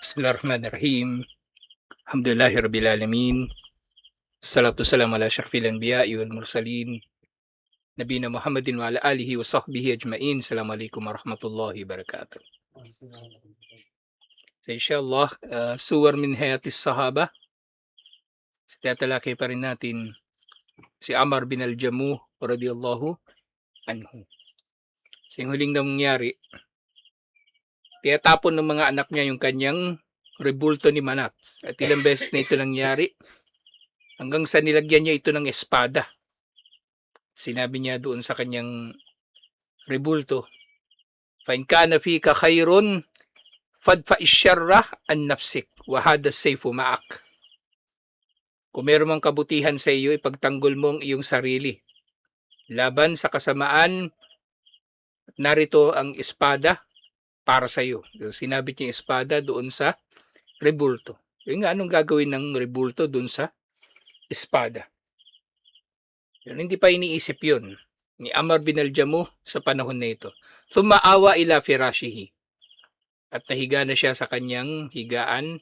Bismillahirrahmanirrahim. Alhamdulillahirabbil alamin. Salatu salam ala asyrafil anbiya'i wal mursalin. Nabiyina Muhammadin wa ala alihi wa sahbihi ajmain. Assalamualaikum warahmatullahi wabarakatuh. So inshallah, suwar min hayatis sahaba. Tatalakay pa rin natin si Amr bin al-Jamuh radiyallahu anhu. So yung huling nangyari, tinatapon ng mga anak niya yung kanyang rebulto ni Manat. At ilang beses na ito nangyari hanggang sa nilagyan niya ito ng espada. Sinabi niya doon sa kanyang rebulto, fa in kana fika khairun fadfa isyarra an nafsik wa hada sayfu ma'ak. Kung meron mang kabutihan sa iyo, ipagtanggol mo ang iyong sarili. Laban sa kasamaan, narito ang espada para sa iyo. Sinabi niya espada doon sa rebulto. Yung nga, anong gagawin ng rebulto doon sa espada? Yun, hindi pa iniisip yun ni Amr bin al-Jamuh sa panahon na ito. Tumaawa ila firashihi. At nahiga na siya sa kanyang higaan.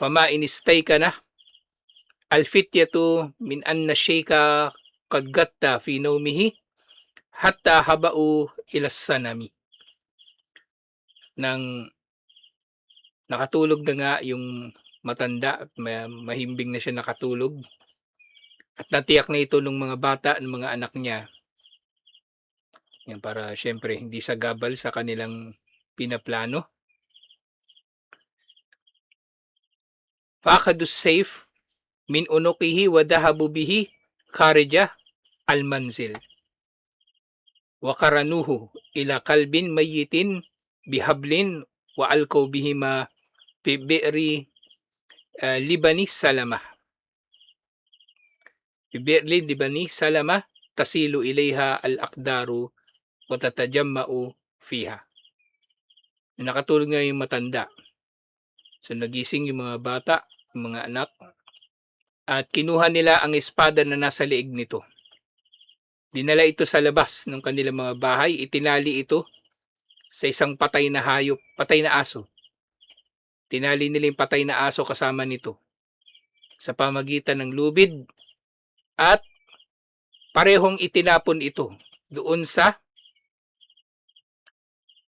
Fama inistay ka na. Alfityatu min anna shayka qad gatta fi nawmihi hatta haba'u ila sanami. Nang nakatulog na nga yung matanda at mahimbing na siya nakatulog. At natiyak na ito ng mga bata, ng mga anak niya. Yan, para syempre hindi sagabal sa kanilang pinaplano. Fakadus safe min unukihi wa dahabu bihi kharija al-manzil. Wa karanuhu ila kalbin mayyitin bihablin wa alkaw bihima fi bi'ri libani salamah. Fi bi'ri libani salamah tasilu ilayha al-aqdaru wa tatajamma'u fiha. Nakatulog nga yung matanda. So nagising yung mga bata, yung mga anak, at kinuha nila ang espada na nasa leeg nito. Dinala ito sa labas ng kanilang mga bahay, itinali ito sa isang patay na hayop, patay na aso. Tinali nila yung patay na aso kasama nito sa pamagitan ng lubid at parehong itinapon ito doon sa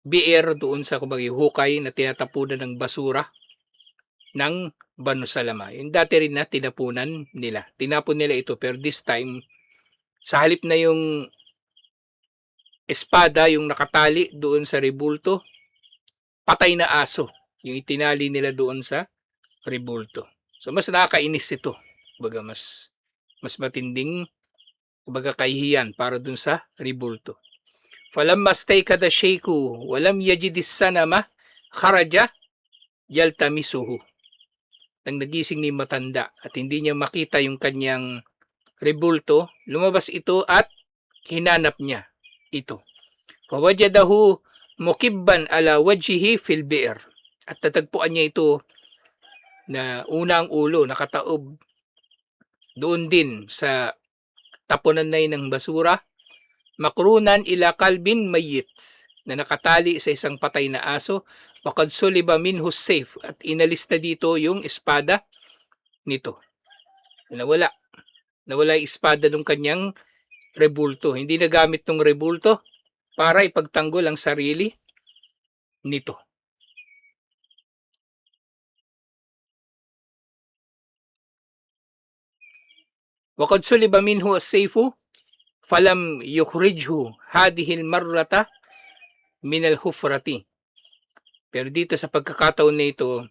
bier, doon sa hukay na tinatapunan ng basura ng Banu Salama. Yung dati rin na tinapunan nila. Tinapon nila ito, pero this time, sa halip na yung espada, yung nakatali doon sa rebulto, patay na aso yung itinali nila doon sa rebulto. So mas nakakainis ito. Baga mas matinding kahihiyan para doon sa rebulto. Falamma staykada shayku walam yajidis sanama kharaja yaltamisuhu. Nang nagising ni matanda at hindi niya makita yung kanyang rebulto, lumabas ito at hinanap niya ito. Fawajadahu mukibban ala wajhihi fil bi'r. At natagpuan niya ito na unang ulo, nakataob doon din sa tapunan na ng basura, makrunan ila kalbin mayyit, na nakatali sa isang patay na aso, wakad suliba minhu safe, at inalis na dito yung espada nito. Nawala yung espada ng kanyang rebulto. Hindi nagamit ng rebulto para ipagtanggol ang sarili nito. Wakad suliba minhu as-sayfu falam yukhrijhu hadhihi al-marrata min al-hufrati. Pero dito sa pagkakataon na ito,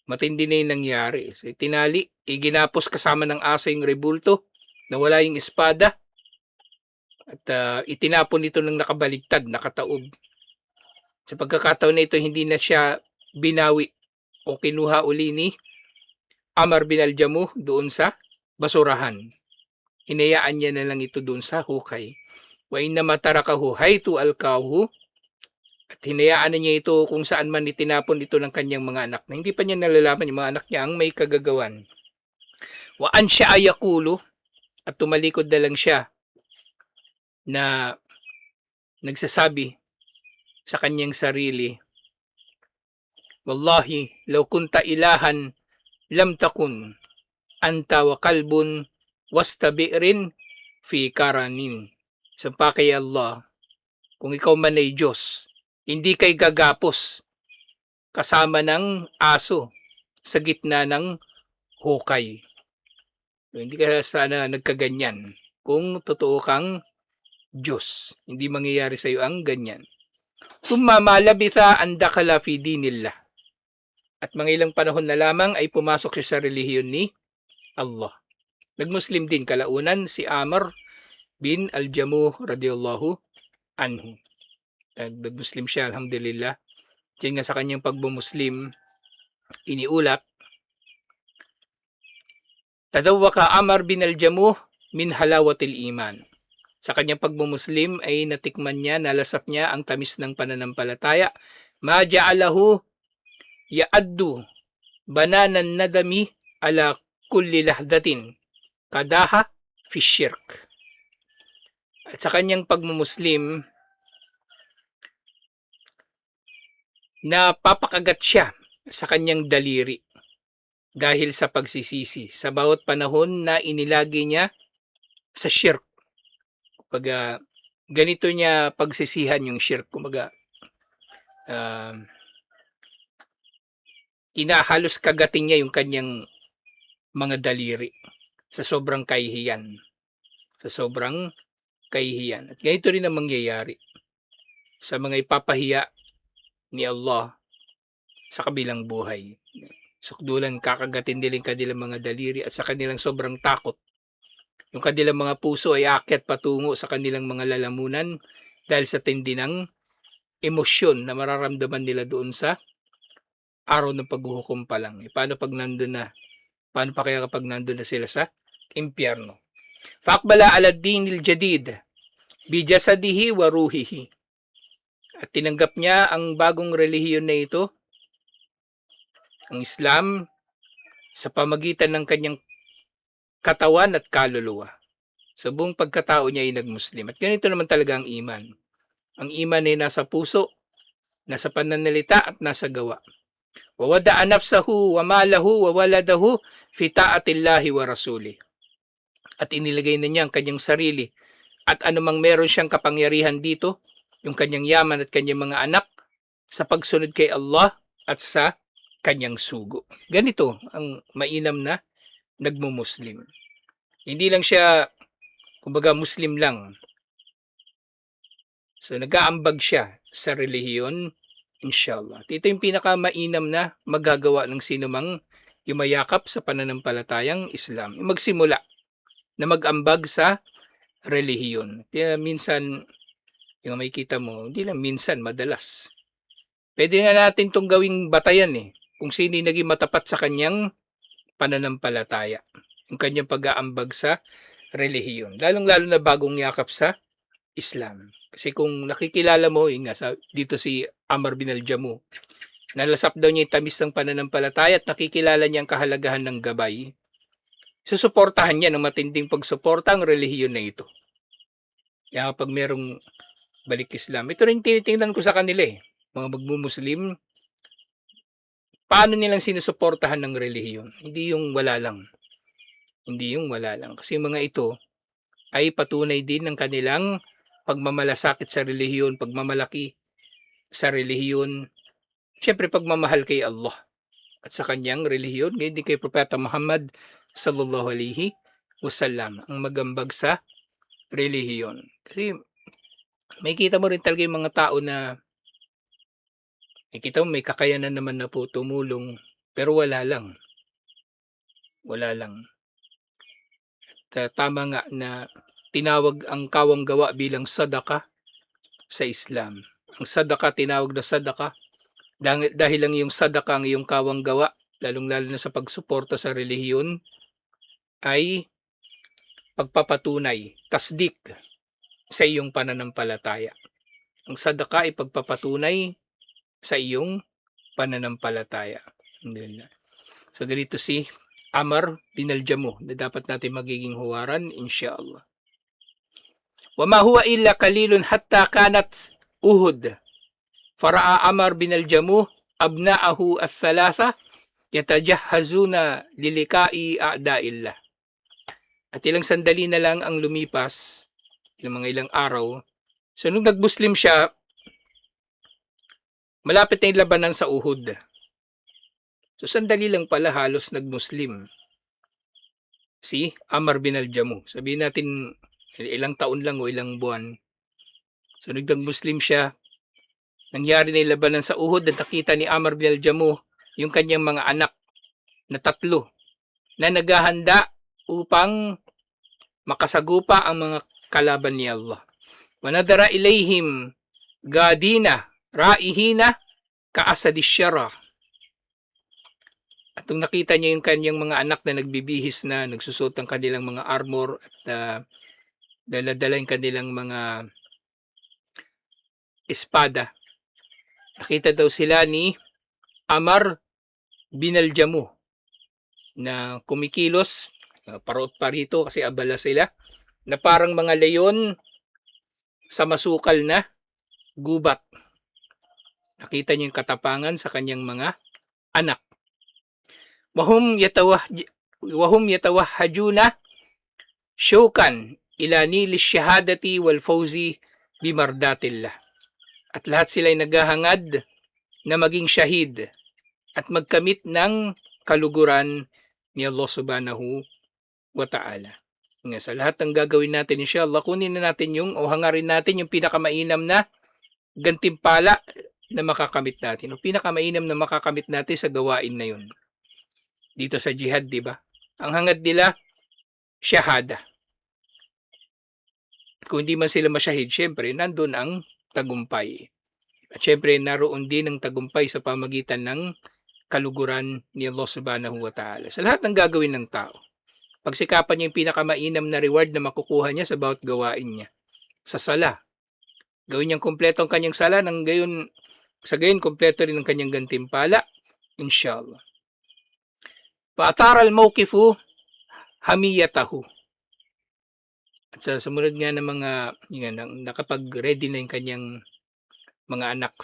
matindi na yung nangyari. So, tinali, iginapos kasama ng aso yung rebulto, nawala yung espada, at itinapon ito ng nakabaligtad, nakataob. Sa pagkakataon na ito, hindi na siya binawi o kinuha uli ni Amr bin al-Jamuh doon sa basurahan. Hinayaan niya na lang ito doon sa hukay. Wa inna matarakahu haytu alkahu, at hinayaan na niya ito kung saan man itinapon ito ng kanyang mga anak, na hindi pa niya nalalaman yung mga anak niya ang may kagagawan. Wa ansya ayakulu, at tumalikod na lang siya na nagsasabi sa kanyang sarili, Wallahi, law kunta ilahan, lam takun, anta wa kalbun, wasta bi'rin, fi karanin. Sumpa kay Allah, kung ikaw man ay Diyos, hindi kay gagapos kasama ng aso sa gitna ng hukay. Hindi ka sana nagkaganyan. Kung totoo kang Diyos, hindi mangyayari sa iyo ang ganyan. Summa malabitha an dakala fi dinillah. At mga ilang panahon na lamang ay pumasok siya sa relihiyon ni Allah. Nagmuslim din kalaunan si Amr bin al-Jamuh radiyallahu anhu. Nagmuslim siya, alhamdulillah. Diyan nga sa kanyang pagbumuslim, iniulat, tadawwaka Amr bin al-Jamuh min halawatil iman. Sa kanyang pagbumuslim ay natikman niya, nalasap niya ang tamis ng pananampalataya. Ma ja'alahu ya'addu bananan nadami ala kulli lahdatin kadaha fi shirk. At sa kanyang pagmumuslim, napapakagat siya sa kanyang daliri dahil sa pagsisisi sa bawat panahon na inilagay niya sa shirk. Kumbaga, ganito niya pagsisihan yung shirk. Kumbaga, halos kagatin niya yung kanyang mga daliri sa sobrang kahihiyan. Sa sobrang kahihiyan. At ganito rin ang mangyayari sa mga ipapahiya ni Allah sa kabilang buhay. Sukdulan, kakagatin nilang kanilang mga daliri at sa kanilang sobrang takot. Yung kanilang mga puso ay aakyat patungo sa kanilang mga lalamunan dahil sa tindi ng emosyon na mararamdaman nila doon sa araw ng paghuhukom pa lang. Paano pag nandun na? Paano pa kaya kapag nandun na sila sa impyerno? Faqbala ala dinil jadid bijasadihi wa ruhihi. At tinanggap niya ang bagong relihiyon na ito, ang Islam, sa pamagitan ng kanyang katawan at kaluluwa. Sa buong pagkatao niya ay nagmuslim. At ganito naman talaga ang iman. Ang iman ay nasa puso, nasa pananalita at nasa gawa. Wawada'a nafsahu wa malahu wa waladahu fi ta'atillahi wa rasuli. At inilagay na niya ang kanyang sarili at anumang meron siyang kapangyarihan dito, yung kanyang yaman at kanyang mga anak, sa pagsunod kay Allah at sa kanyang sugo. Ganito ang mainam na nagmumuslim. Hindi lang siya, kumbaga, Muslim lang. So, nag-aambag siya sa relihiyon, inshallah. At ito yung pinakamainam na magagawa ng sinumang yumayakap sa pananampalatayang Islam. Magsimula na mag-ambag sa relihiyon. Kaya minsan, yung may kita mo, hindi lang minsan, madalas. Pwede nga natin itong gawing batayan kung sino yung naging matapat sa kanyang pananampalataya. Yung kanyang pag-aambag sa relihiyon. Lalong-lalo na bagong yakap sa Islam. Kasi kung nakikilala mo, dito si Amr bin al-Jamuh, nalasap daw niya yung tamis ng pananampalataya at nakikilala niya ang kahalagahan ng gabay, susuportahan niya ng matinding pagsuporta ang relihiyon na ito. Kaya kapag merong balik Islam, ito rin tinitingnan ko sa kanila mga magmumuslim, paano nilang sinusuportahan ng relihiyon? Hindi yung wala lang. Hindi yung wala lang. Kasi mga ito ay patunay din ng kanilang pagmamalasakit sa relihiyon, pagmamalaki sa relihiyon, siyempre pagmamahal kay Allah at sa kanyang relihiyon, ngayon din kay Propeta Muhammad sallallahu alaihi wasallam, ang magambag sa relihiyon. Kasi may kita mo rin talaga yung mga tao na may kakayanan naman na po tumulong, pero wala lang. Wala lang. Tama nga na tinawag ang kawang gawa bilang sadaka sa Islam. Ang sadaka tinawag na sadaka dahil lang yung sadaka ang iyong kawang gawa, lalong-lalo na sa pagsuporta sa relihiyon, ay pagpapatunay, tasdik sa iyong pananampalataya. Ang sadaka ay pagpapatunay sa iyong pananampalataya. So ganito si Amr bin al-Jamuh na dapat natin magiging huwaran, insyaAllah. Wa ma huwa illa kalilun hatta kanat Uhud. Fara'a Amr bin al-Jamuh abna'ahu ath-thalatha yatajahhazuna liliqa'i a'da'illah. At ilang sandali na lang ang lumipas, ilang araw. So nung nag-Muslim siya, malapit na yung labanan sa Uhud. So sandali lang pala halos nag-Muslim si Amr bin al-Jamuh. Sabihin natin ilang taon lang o ilang buwan. So nag-Muslim siya. Nangyari na yung labanan sa Uhud at nakita ni Amr bin al-Jamuh yung kanyang mga anak na 3 na naghahanda upang makasagupa ang mga kalaban ni Allah. Wanadara ilayhim gadina raihina kaasadisyara. At nung nakita niya yung kanyang mga anak na nagbibihis na, nagsusot ang kanilang mga armor at dala-dala yung kanilang mga espada, nakita daw sila ni Amr bin al-Jamuh na kumikilos, parot parito kasi abala sila, na parang mga leyon sa masukal na gubat. Nakita niyo yung katapangan sa kanyang mga anak. Wahum yatawahhajuna syukan ila nilis syahadati wal fawzi bimardatillah. At lahat sila ay naghahangad na maging syahid at magkamit ng kaluguran ni Allah subhanahu wa ta'ala. Sa lahat ng gagawin natin, inshallah, kunin na natin o hangarin natin yung pinakamainam na gantimpala na makakamit natin. O pinakamainam na makakamit natin sa gawain na yun. Dito sa jihad, di ba? Ang hangad nila, syahada. Kung hindi man sila masyahid, syempre, nandun ang tagumpay. At syempre, naroon din ang tagumpay sa pamagitan ng kaluguran ni Allah subhanahu wa ta'ala. Sa lahat ng gagawin ng tao, pagsikapan niya yung pinakamainam na reward na makukuha niya sa bawat gawain niya. Sa sala, gawin niyang kumpleto ang kanyang sala, sa gayon kumpleto rin ang kanyang gantimpala, inshallah. Pa'atara al-mawqifu hamiyatahu. At sa sumunod nga ng mga, nakapag-ready na yung kanyang mga anak.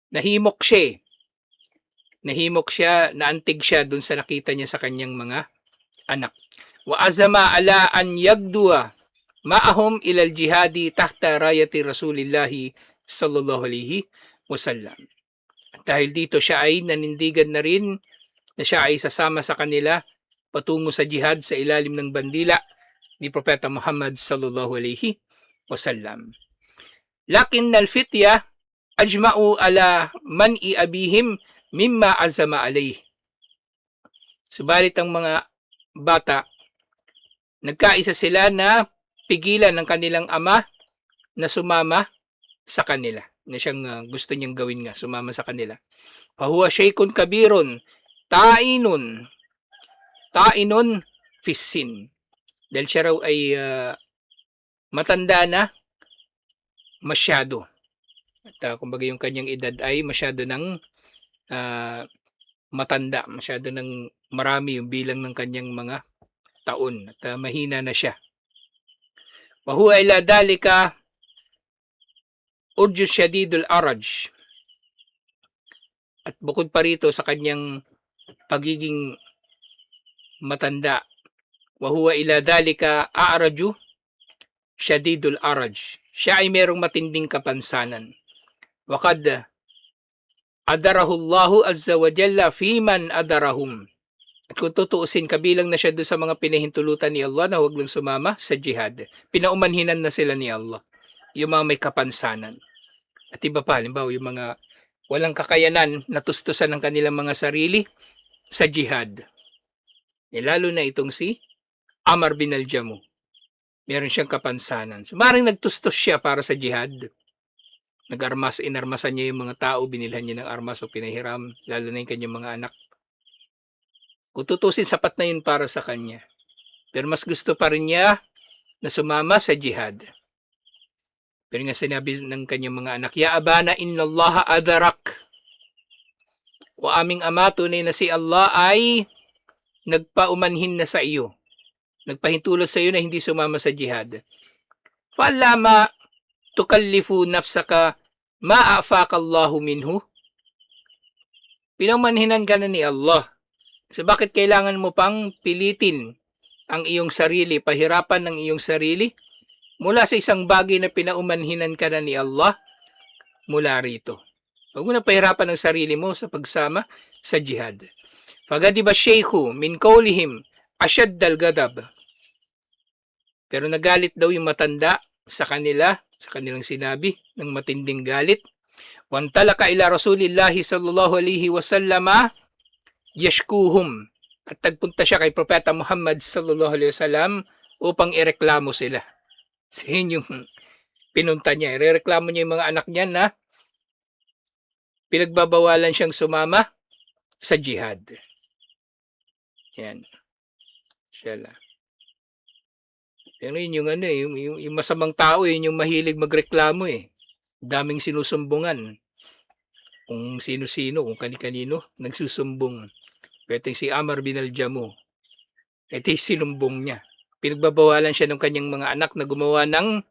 Nahimok siya, naantig siya dun sa nakita niya sa kanyang mga anak. Wa azama ala an yagdua ma'ahum ilal jihadi tahta rayati Rasulillahi sallallahu alaihi wasallam. At dahil dito siya ay nanindigan na rin na siya ay sasama sa kanila patungo sa jihad sa ilalim ng bandila ni Propeta Muhammad sallallahu alaihi wasallam. Lakin al-fitya ajma'u ala man'i abihim mimma azama alayh. Subalit ang mga bata, nagkaisa sila na pigilan ng kanilang ama na sumama sa kanila. Na siyang gusto niyang gawin nga, sumama sa kanila. Fahuwa shaykun kabirun, ta'inun fissin. Dahil siya raw ay matanda na masyado. At kumbaga yung kanyang edad ay masyado ng matanda, masyado ng marami yung bilang ng kanyang mga taon at mahina na siya. Wa huwa ila dalika urjun shadidul araj. At bukod pa rito sa kanyang pagiging matanda, wa huwa ila dalika a'raju shadidul araj. Siya ay merong matinding kapansanan. Waqad adarahullahu azza wa jalla fiman adarahum. At kung tutuusin, kabilang na siya doon sa mga pinahintulutan ni Allah na huwag lang sumama sa jihad. Pinaumanhinan na sila ni Allah. Yung mga may kapansanan. At iba pa, halimbawa, yung mga walang kakayanan, natustusan ng kanilang mga sarili sa jihad. Lalo na itong si Amr bin al-Jamuh. Meron siyang kapansanan. So, maring nagtustos siya para sa jihad. Inarmasan niya yung mga tao, binilhan niya ng armas o pinahiram, lalo na yung kanyang mga anak. Kung tutusin, sapat na yun para sa kanya. Pero mas gusto pa rin niya na sumama sa jihad. Pero nga sinabi ng kanyang mga anak, Ya abana innallaha adarak. O aming ama, tunay na si Allah ay nagpaumanhin na sa iyo. Nagpahintulot sa iyo na hindi sumama sa jihad. Fa'allama tukallifu nafsaka ma afaqallahu minhu, pinagmanhinan ka na ni Allah. So bakit kailangan mo pang pilitin ang iyong sarili, pahirapan ng iyong sarili mula sa isang bagay na pinaumanhinan ka na ni Allah mula rito? Huwag mo na pahirapan ang sarili mo sa pagsama sa jihad. Fagadiba shaykhu min qawlihim ashaddal gadab. Pero nagalit daw yung matanda sa kanilang sinabi ng matinding galit. Wantalaka ila Rasulillahi sallallahu alaihi wasallama yashkuhum. At tagpunta siya kay Propeta Muhammad sallallahu alaihi wasallam upang ireklamo sila. So yun yung pinunta niya. Ireklamo niya yung mga anak niya na pinagbabawalan siyang sumama sa jihad. Yan. Siyala. Pero yun yung yung masamang tao, yun yung mahilig magreklamo eh. Daming sinusumbungan. Kung sino-sino, kung kani-kanino, nagsusumbong. Pwede si Amr bin al-Jamu. Ito yung sinumbong niya. Pinagbabawalan siya ng kanyang mga anak na gumawa ng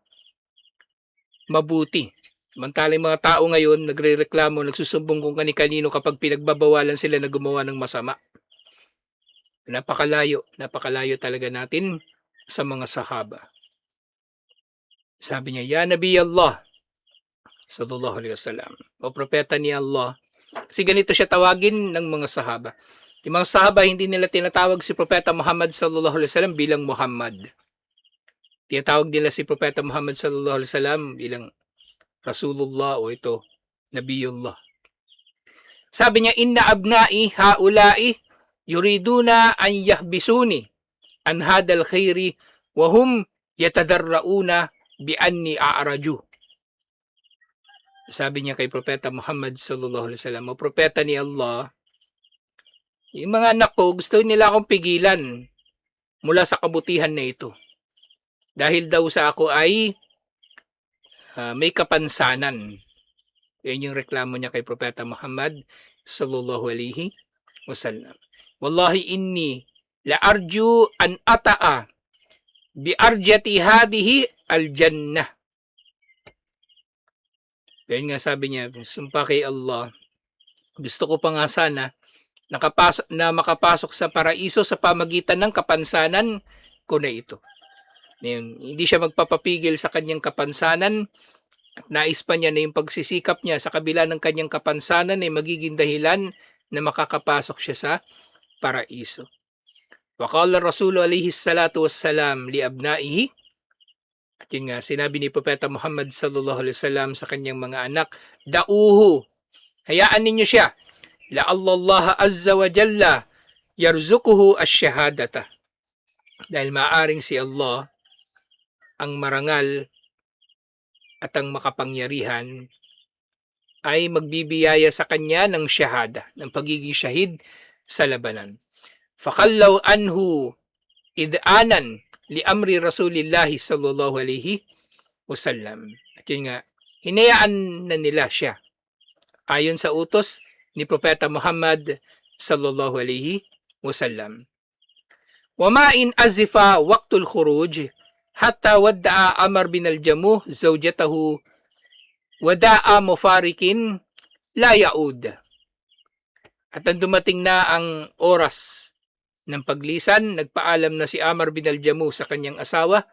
mabuti. Samantalang mga tao ngayon, nagre-reklamo, nagsusumbong kung kani-kanino kapag pinagbabawalan sila na gumawa ng masama. Napakalayo talaga natin sa mga sahaba. Sabi niya, Ya Nabi Allah, sallallahu alaihi wasallam, o propeta ni Allah. Kasi ganito siya tawagin ng mga sahaba. Yung mga sahaba, hindi nila tinatawag si Propeta Muhammad sallallahu alaihi wasallam bilang Muhammad. Tinatawag nila si Propeta Muhammad sallallahu alaihi wasallam bilang Rasulullah o ito, Nabiyullah. Sabi niya, Inna abna'i haula'i yuriduna an yahbisuni an hadal khairi wa hum yatadarrauna bi anni a'raju. Sabi niya kay Propeta Muhammad sallallahu alaihi wasallam, o propeta ni Allah, yung mga anak ko, gusto nila akong pigilan mula sa kabutihan na ito. Dahil daw sa ako ay may kapansanan. Yan yung reklamo niya kay Propeta Muhammad sallallahu alaihi wasallam. Wallahi inni la arju an ata'a bi arjati hadihi al-jannah. Yan nga sabi niya, sumpa kay Allah, gusto ko pa nga sana na makapasok sa paraiso sa pamagitan ng kapansanan ko na ito. Hindi siya magpapapigil sa kanyang kapansanan at nais pa niya na yung pagsisikap niya sa kabila ng kanyang kapansanan ay magiging dahilan na makakapasok siya sa paraiso. Wa qala Rasul alayhi salatu wassalam li abnaihi, at yun nga sinabi ni Propeta Muhammad sallallahu alaihi wasallam sa kanyang mga anak, da'uhu, hayaan ninyo siya, la'alla Allah azza wa jalla yarzuquhu ash-shahadata, dahil maaring si Allah ang marangal at ang makapangyarihan ay magbibiyaya sa kanya ng shahada, ng pagiging shahid sa labanan. Fakallaw anhu id'anan li amri Rasulillahi sallallahu alaihi wasallam. At yun nga, hinayaan na nila siya ayon sa utos ni Propeta Muhammad sallallahu alaihi wasallam. Wa ma in azifa waqtul khuruj hatta wadda'a Amr bin al-Jamuh zawjatahu wada'a mufarikin la yaud. At nang dumating na ang oras ng paglisan, nagpaalam na si Amr bin al-Jamuh sa kanyang asawa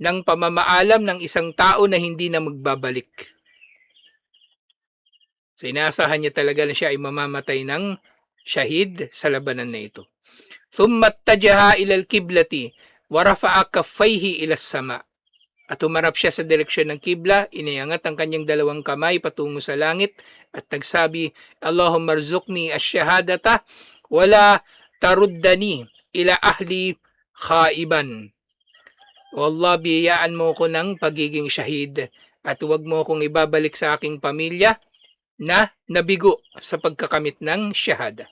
ng pamamaalam ng isang tao na hindi na magbabalik. So inaasahan niya talaga na siya ay mamamatay ng shahid sa labanan na ito. Thumma tajaha ila al-kiblati wa rafa'a kaffayhi ila as-sama. At humarap siya sa direksyon ng kibla, iniangat ang kanyang dalawang kamay patungo sa langit at nagsabi, Allahumma rzuqni ash-shahadata wala taruddani ila ahli khaiban. O Allah, biyayaan mo ko ng pagiging shahid at huwag mo akong ibabalik sa aking pamilya na nabigo sa pagkakamit ng shahada.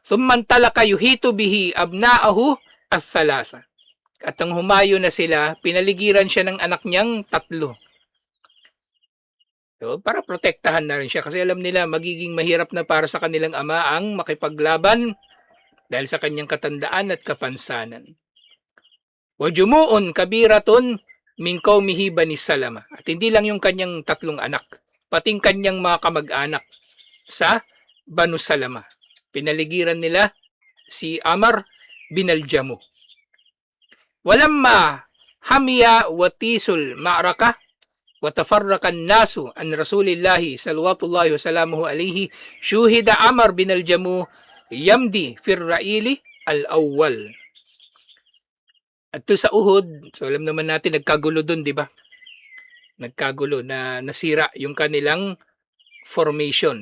Thummantalaka yuhitu bihi abnaahu as-salasa. At nang humayo na sila, pinaligiran siya ng anak niyang 3. So, para protektahan na rin siya kasi alam nila magiging mahirap na para sa kanilang ama ang makipaglaban dahil sa kanyang katandaan at kapansanan. Wa jumu'un kabiratun min qaumihi Bani Salama. At hindi lang yung kanyang 3 anak, pating kanyang mga kamag-anak sa Banu Salama. Pinaligiran nila si Amr bin al-Jamuh. Walamma hamiya watisul ma'raka wa tafarraqa an-nasu an Rasulillahi sallallahu wasallamuhu alayhi syuhida Amr bin al-Jamuh yamdi fir ra'ili al-awwal. At to sa Uhud, so alam naman natin nagkagulo doon, di ba? Nagkagulo na nasira yung kanilang formation.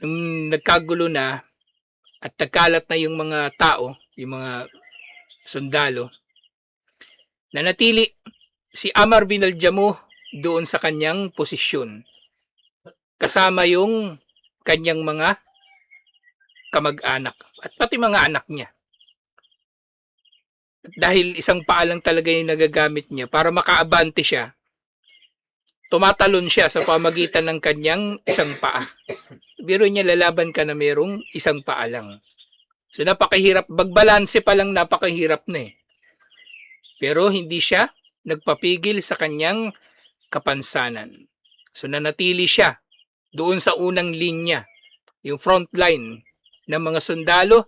Nung nagkagulo na at nagkalat na yung mga tao, yung mga sundalo, nanatili si Amr bin al-Jamuh doon sa kanyang posisyon. Kasama yung kanyang mga kamag-anak at pati mga anak niya. Dahil isang paa lang talaga yung nagagamit niya para makaabante siya, tumatalon siya sa pamagitan ng kanyang isang paa. Biro niya, lalaban ka na merong isang paa lang. So napakahirap, bagbalanse pa lang napakahirap na eh. Pero hindi siya nagpapigil sa kanyang kapansanan. So nanatili siya doon sa unang linya, yung front line ng mga sundalo.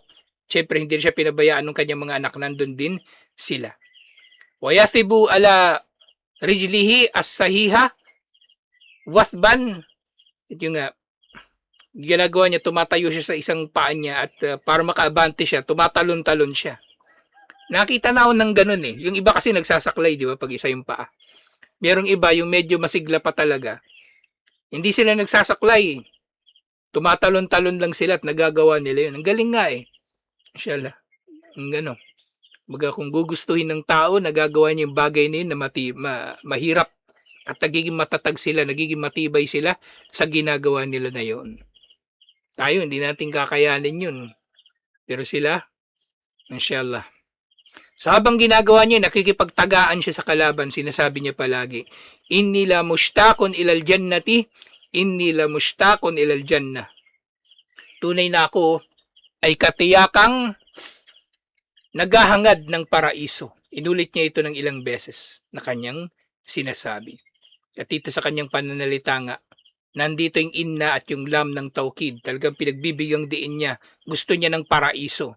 Siyempre hindi siya pinabayaan ng kanyang mga anak, nandun din sila. Wayathibu ala rijlihi as-sahiha wathban. Ito yung ginagawa niya, tumatayo siya sa isang paa niya at para makaabante siya, tumatalon-talon siya. Nakita na ako ng ganun eh. Yung iba kasi nagsasaklay, di ba, pag isa yung paa. Merong iba, yung medyo masigla pa talaga. Hindi sila nagsasaklay. Tumatalon-talon lang sila at nagagawa nila yun. Ang galing nga eh. Inshallah. Ang gano'n. Baga kung gugustuhin ng tao, nagagawa niya yung bagay na yun na mahirap at nagiging matatag sila, nagiging matibay sila sa ginagawa nila na yun. Tayo, hindi natin kakayanin yun. Pero sila, inshallah. So habang ginagawa niya, nakikipagtagaan siya sa kalaban, sinasabi niya palagi, inni la mushtaqun ilal jannati, inni la mushtaqun ilal jannah. Tunay na ako ay katiyakang naghahangad ng paraiso. Inulit niya ito ng ilang beses na kanyang sinasabi. At dito sa kanyang pananalita nga, nandito yung inna at yung lam ng taukid. Talagang pinagbibigang diin niya. Gusto niya ng paraiso.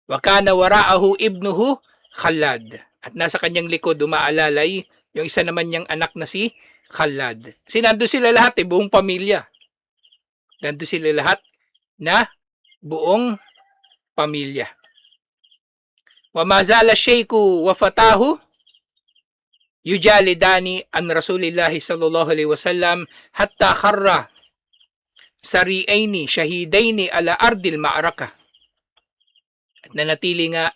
Wa kana waraahu ibnuhu Khalad. At nasa kanyang likod umaalalay yung isa naman niyang anak na si Khalad. Kasi nandun sila lahat buong pamilya. Nandun sila lahat na buong pamilya. Wa mazala shaykhu wa fatahu yujalidani an Rasulillahi sallallahu alaihi wasallam hatta kharra sari'aini shahidaini ala ardil ma'araka. At nanatili nga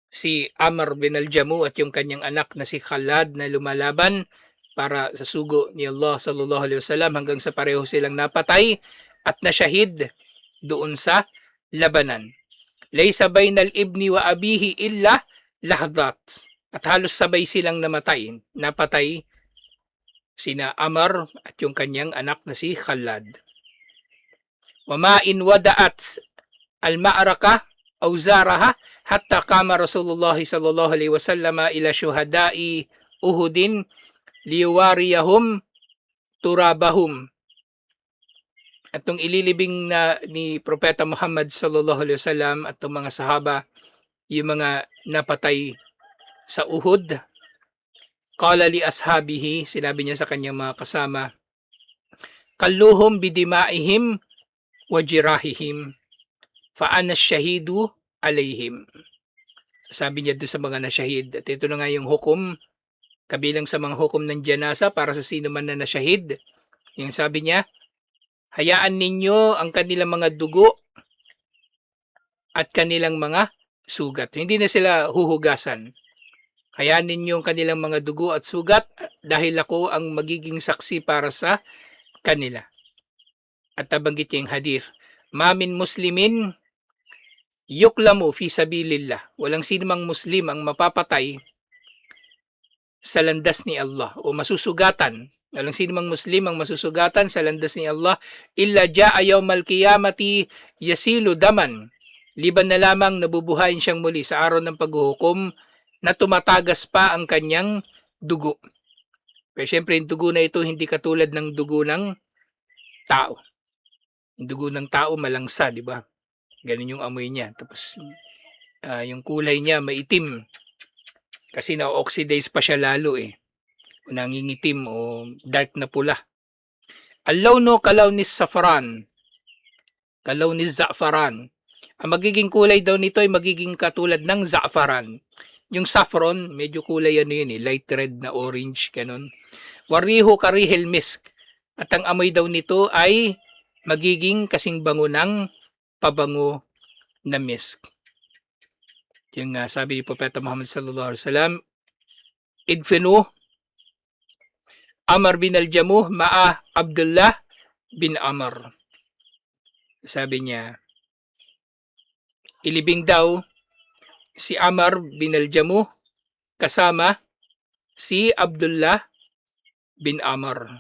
si Amr bin al-Jamuh at yung kanyang anak na si Khalad na lumalaban para sa sugo ni Allah sallallahu alaihi wasallam hanggang sa pareho silang napatay at nasyahid doon sa labanan. Laysa bainal ibni wa abihi illa lahdat. At halos sabay silang napatay sina Amr at yung kanyang anak na si Khalad. Wa ma in wada'at al-ma'raka aw zaraha hatta qama Rasulullah sallallahu alaihi wasallam ila syuhada'i Uhudin liwariyahum turabahum. At nung ililibing na ni Propeta Muhammad sallallahu alaihi wasallam at ng mga sahaba yung mga napatay sa Uhud, qala li ashabihi, sinabi niya sa kanyang mga kasama, kalluhum bidimaihim wa jirahihim fa ana shahidu alayhim. Sabi niya doon sa mga nasyahid, at ito na nga yung hukom, kabilang sa mga hukom ng janasa para sa sino man na nasyahid. Yung sabi niya, hayaan ninyo ang kanilang mga dugo at kanilang mga sugat. Hindi na sila huhugasan. Hayaan ninyo ang kanilang mga dugo at sugat dahil ako ang magiging saksi para sa kanila. At nabanggit niya yung hadith, mamin muslimin yuklamu fi sabilillah. Walang sinumang muslim ang mapapatay sa landas ni Allah o masusugatan. Walang sinumang muslim ang masusugatan sa landas ni Allah illa ja'a yawmal qiyamati yasilu daman. Liban na lamang nabubuhayin siyang muli sa araw ng paghuhukom na tumatagas pa ang kanyang dugo. Pero syempre yung dugo na ito hindi katulad ng dugo ng tao. Yung dugo ng tao malangsa, di ba? Ganun yung amoy niya. Tapos yung kulay niya maitim kasi na-oxidize pa siya lalo eh. O nangingitim o dark na pula. Al-lawnu kalawnis safran. Kalawnis za'faran. Ang magiging kulay daw nito ay magiging katulad ng za'faran. Yung saffron, medyo kulay ano yun eh, light red na orange, ganun. Wariho karihil misk. At ang amoy daw nito ay magiging kasing bango ng pabango na misk. Yung sabi ni Propeta Muhammad sallallahu alaihi wasallam, idfinu Amr bin al-Jamuh ma'a Abdullah bin Amr. Sabi niya, ilibing daw si Amr bin al-Jamuh kasama si Abdullah bin Amr.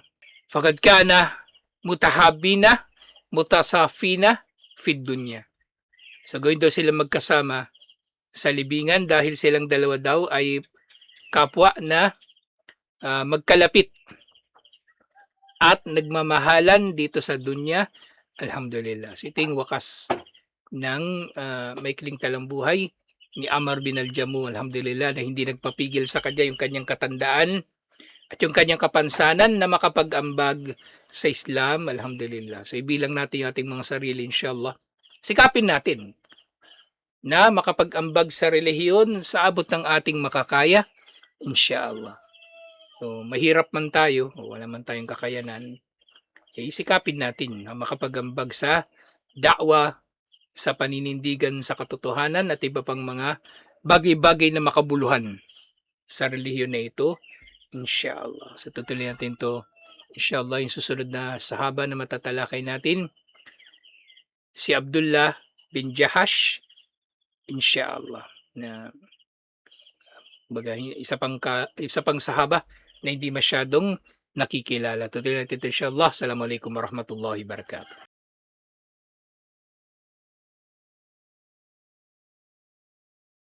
Faqad kana mutahabina mutasafina fid dunya. So gawin daw sila magkasama sa libingan dahil silang dalawa daw ay kapwa na magkalapit at nagmamahalan dito sa dunya. Alhamdulillah. So ito yung wakas ng maikling talambuhay ni Amr bin al-Jamuh. Alhamdulillah na hindi nagpapigil sa kanya yung kanyang katandaan at yung kanyang kapansanan na makapag-ambag sa Islam. Alhamdulillah. So ibilang natin yung ating mga sarili inshallah. Sikapin natin na makapag-ambag sa relihiyon sa abot ng ating makakaya inshallah. So mahirap man tayo o wala man tayong kakayanan, isikapin natin na makapag-ambag sa da'wa, sa paninindigan sa katotohanan at iba pang mga bagay-bagay na makabuluhan sa relihiyon na ito inshallah. So tutuloy natin to inshallah yung susunod na sahaba na matatalakay natin, si Abdullah bin Jahash inshallah, na baga, isa pang sahaba na hindi masyadong nakikilala. Tutuloy natin ito inshallah. Assalamualaikum warahmatullahi wabarakatuh.